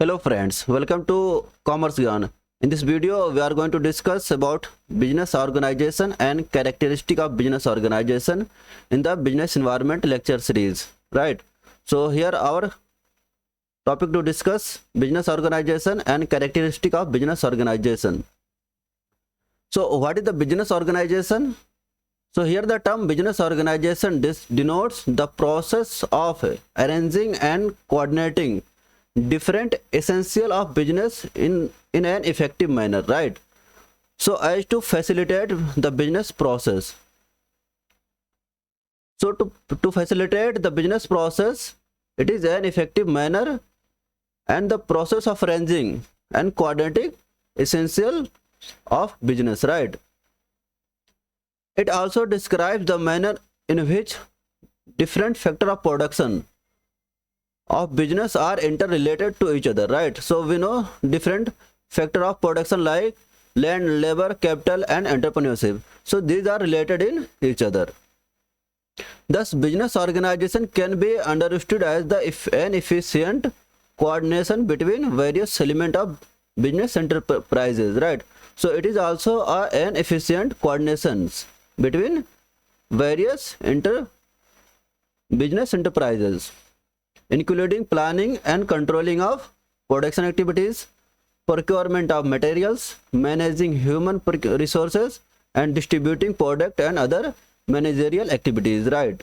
Hello friends, welcome to Commerce Gyan. In this video, we are going to discuss about business organization and characteristic of business organization in the business environment lecture series. Right. So here our topic to discuss business organization and characteristic of business organization. So what is the business organization? So here the term business organization denotes the process of arranging and coordinating different essential of business in an effective manner, right? So as to facilitate the business process. So to facilitate the business process, it is an effective manner and the process of arranging and coordinating essential of business, right? It also describes the manner in which different factor of production of business are interrelated to each other, right? So we know different factor of production like land, labor, capital and entrepreneurship. So these are related in each other. Thus business organization can be understood as an efficient coordination between various elements of business enterprises, right? So it is also an efficient coordinations between various business enterprises, including planning and controlling of production activities, procurement of materials, managing human resources, and distributing product and other managerial activities, right?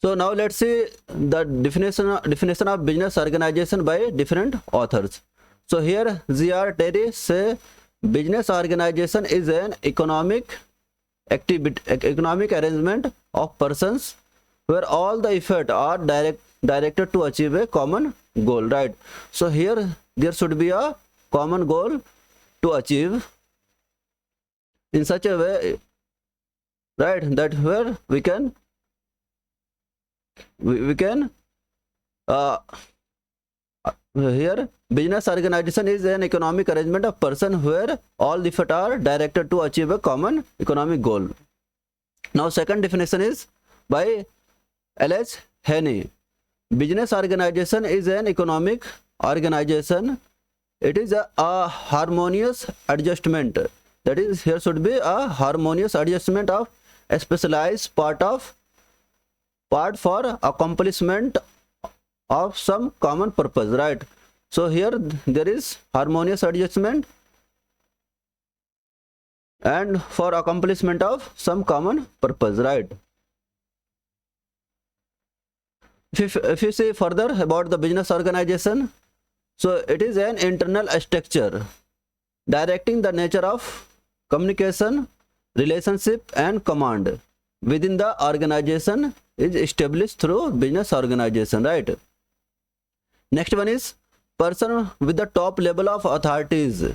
So now let's see the definition of business organization by different authors. So here G.R. Terry say business organization is an economic arrangement of persons where all the effort are directed to achieve a common goal, right? So here there should be a common goal to achieve in such a way, right, that where we can here business organization is an economic arrangement of person where all the effort are directed to achieve a common economic goal. Now second definition is by L.H. Haney. Business organization is an economic organization. It is a harmonious adjustment. That is, here should be a harmonious adjustment of a specialized part for accomplishment of some common purpose, right? So here there is harmonious adjustment and for accomplishment of some common purpose, right? If you see further about the business organization, so it is an internal structure directing the nature of communication, relationship and command within the organization is established through business organization, right? Next one is person with the top level of authorities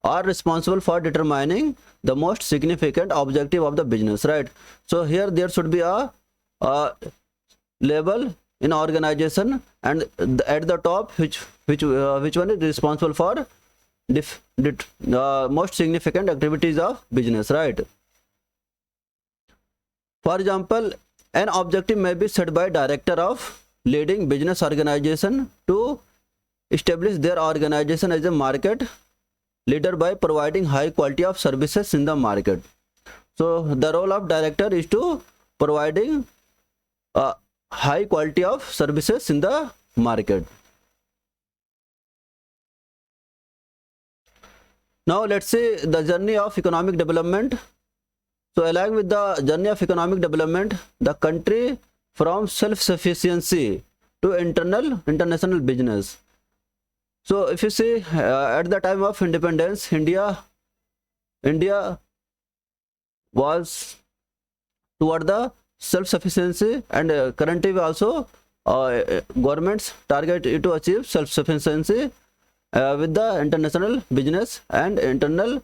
are responsible for determining the most significant objective of the business, right? So here there should be a level in organization and at the top which one is responsible for most significant activities of business, right? For example, an objective may be set by director of leading business organization to establish their organization as a market leader by providing high quality of services in the market. So the role of director is to providing high quality of services in the market. Now let's see the journey of economic development. So along with the journey of economic development, the country from self-sufficiency to international business. So if you see at the time of independence, India was toward the self-sufficiency and currently also governments target to achieve self-sufficiency with the international business and internal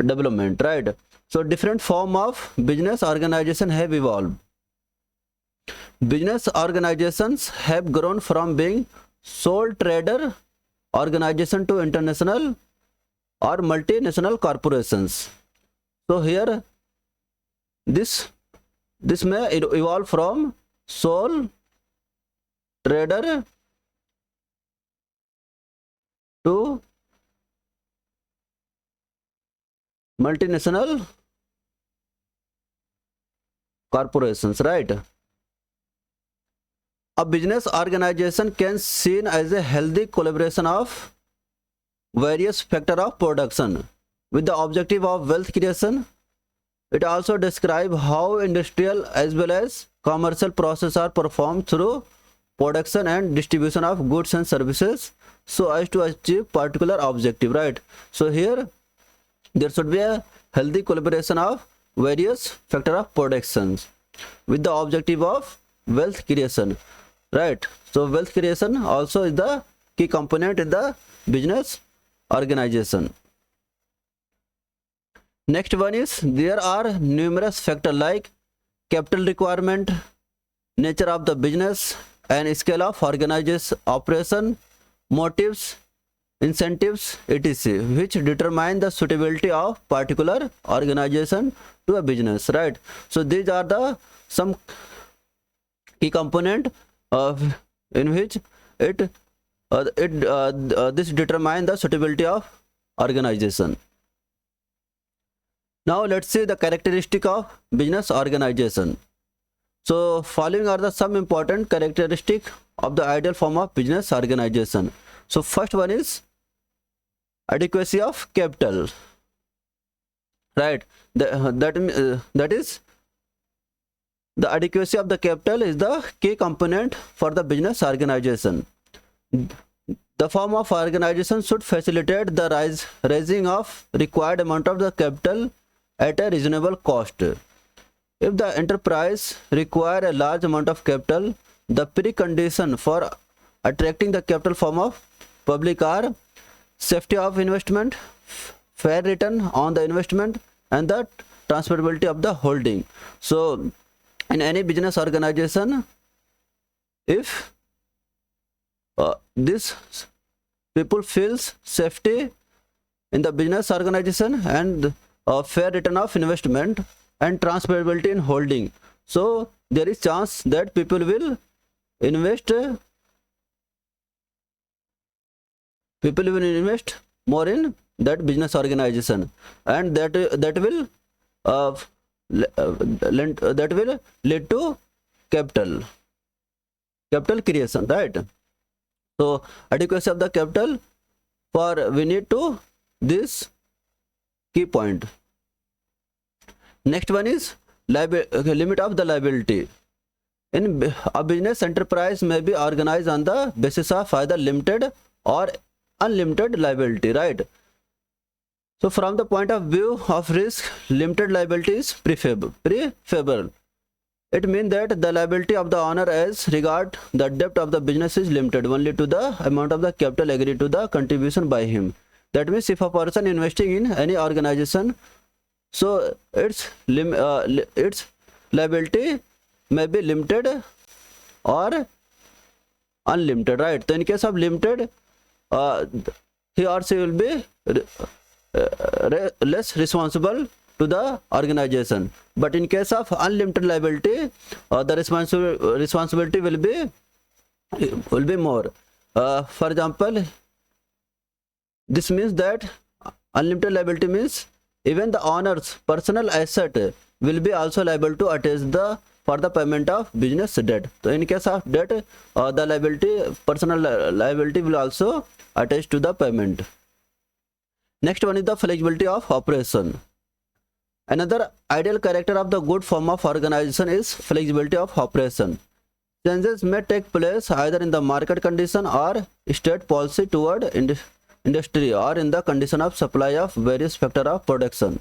development, right? So different form of business organization have evolved. Business organizations have grown from being sole trader organization to international or multinational corporations. So here this may evolve from sole trader to multinational corporations, right? A business organization can seen as a healthy collaboration of various factors of production with the objective of wealth creation. It also describes how industrial as well as commercial processes are performed through production and distribution of goods and services so as to achieve particular objective, right? So here there should be a healthy collaboration of various factors of productions with the objective of wealth creation, right? So wealth creation also is the key component in the business organization. Next one is there are numerous factors like capital requirement, nature of the business, and scale of organization operation, motives, incentives, etc., which determine the suitability of particular organization to a business, right? So these are the some key component of in which this determine the suitability of organization. Now let's see the characteristic of business organization. So following are the some important characteristic of the ideal form of business organization. So first one is adequacy of capital, right? That is the adequacy of the capital is the key component for the business organization. The form of organization should facilitate the raising of required amount of the capital at a reasonable cost. If the enterprise require a large amount of capital, the precondition for attracting the capital form of public are safety of investment, fair return on the investment, and the transferability of the holding. So in any business organization, if this people feels safety in the business organization and fair return of investment and transferability in holding, so there is chance that people will invest more in that business organization, and that will lead to capital creation, right? So adequacy of the capital, for we need to this key point. Next one is limit of the liability. In a business enterprise may be organized on the basis of either limited or unlimited liability, right? So from the point of view of risk, limited liability is preferable. It means that the liability of the owner as regard the debt of the business is limited only to the amount of the capital agreed to the contribution by him. That means if a person investing in any organization, so its liability may be limited or unlimited, right? So in case of limited, he or she will be less responsible to the organization, but in case of unlimited liability, the responsibility will be more. For example, this means that unlimited liability means even the owner's personal asset will be also liable to attach for the payment of business debt. So in case of debt, the personal liability will also attach to the payment. Next one is the flexibility of operation. Another ideal character of the good form of organization is flexibility of operation. Changes may take place either in the market condition or state policy toward industry or in the condition of supply of various factors of production.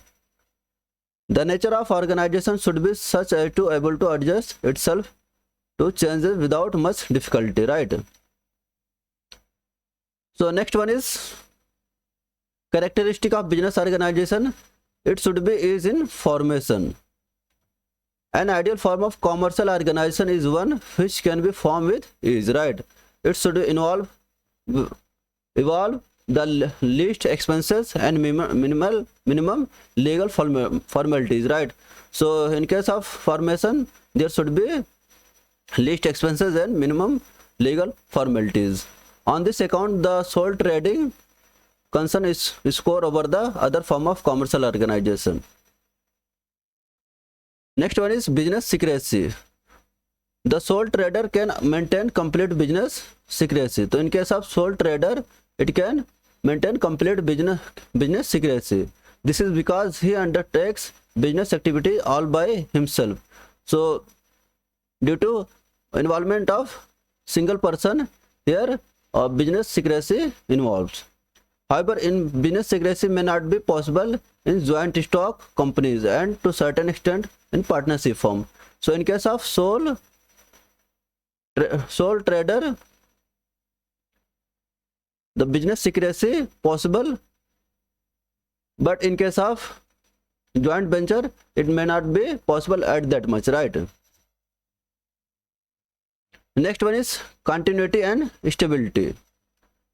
The nature of organization should be such as to able to adjust itself to changes without much difficulty, right? So next one is characteristic of business organization. It should be ease in formation. An ideal form of commercial organization is one which can be formed with ease, right? It should evolve the least expenses and minimum legal formalities, right? So in case of formation, there should be least expenses and minimum legal formalities. On this account, the sole trading concern is score over the other form of commercial organization. Next one is business secrecy. The sole trader can maintain complete business secrecy. So in case of sole trader, it can maintain complete business secrecy. This is because he undertakes business activity all by himself. So due to involvement of single person, here business secrecy involves. However, in business secrecy may not be possible in joint stock companies and to certain extent in partnership firm. So in case of sole trader, the business secrecy possible, but in case of joint venture, it may not be possible at that much, right? Next one is continuity and stability.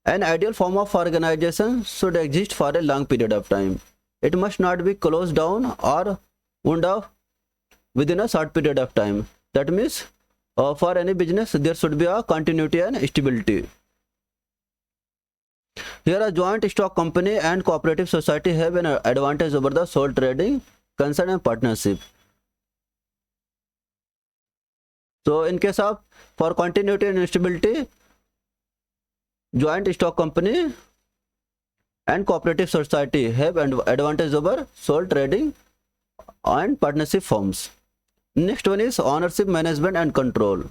An ideal form of organization should exist for a long period of time. It must not be closed down or wound up within a short period of time. That means for any business, there should be a continuity and stability. Here, a joint stock company and cooperative society have an advantage over the sole trading concern and partnership. So in case of for continuity and stability, joint stock company and cooperative society have an advantage over sole trading and partnership firms. Next one is ownership, management and control.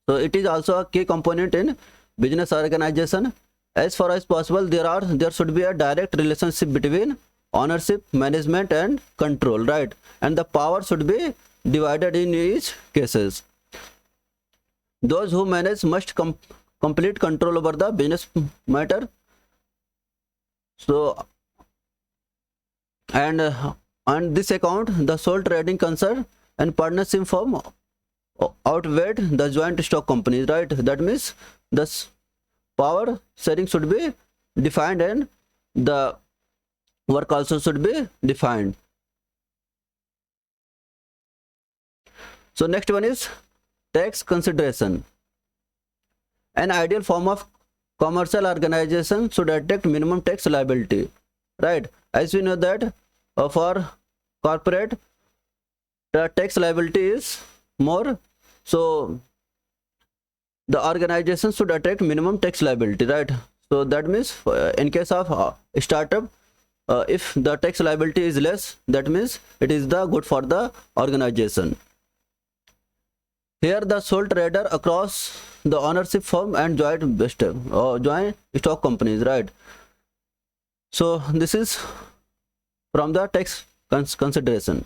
So it is also a key component in business organization. As far as possible, there should be a direct relationship between ownership, management and control, right? And the power should be divided in each cases. Those who manage must complete control over the business matter. So and on this account, the sole trading concern and partnership firm outweighed the joint stock companies, right? That means the power sharing should be defined and the work also should be defined. So next one is tax consideration. An ideal form of commercial organization should attract minimum tax liability, right? As we know that for corporate, the tax liability is more, so the organization should attract minimum tax liability, right? So that means in case of startup, if the tax liability is less, that means it is the good for the organization. Here the sole trader across the ownership firm and joint stock companies, right? So this is from the tax consideration.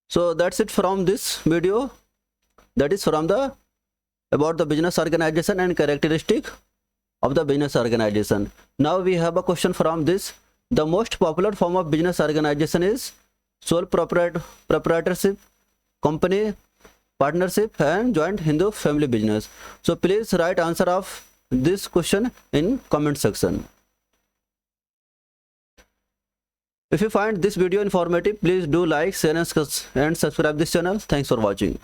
So that's it from this video. That is from the about the business organization and characteristic of the business organization. Now we have a question from this. The most popular form of business organization is sole proprietorship, company, partnership and joint Hindu family business. So please write answer of this question in comment section. If you find this video informative, please do like, share and subscribe this channel. Thanks for watching.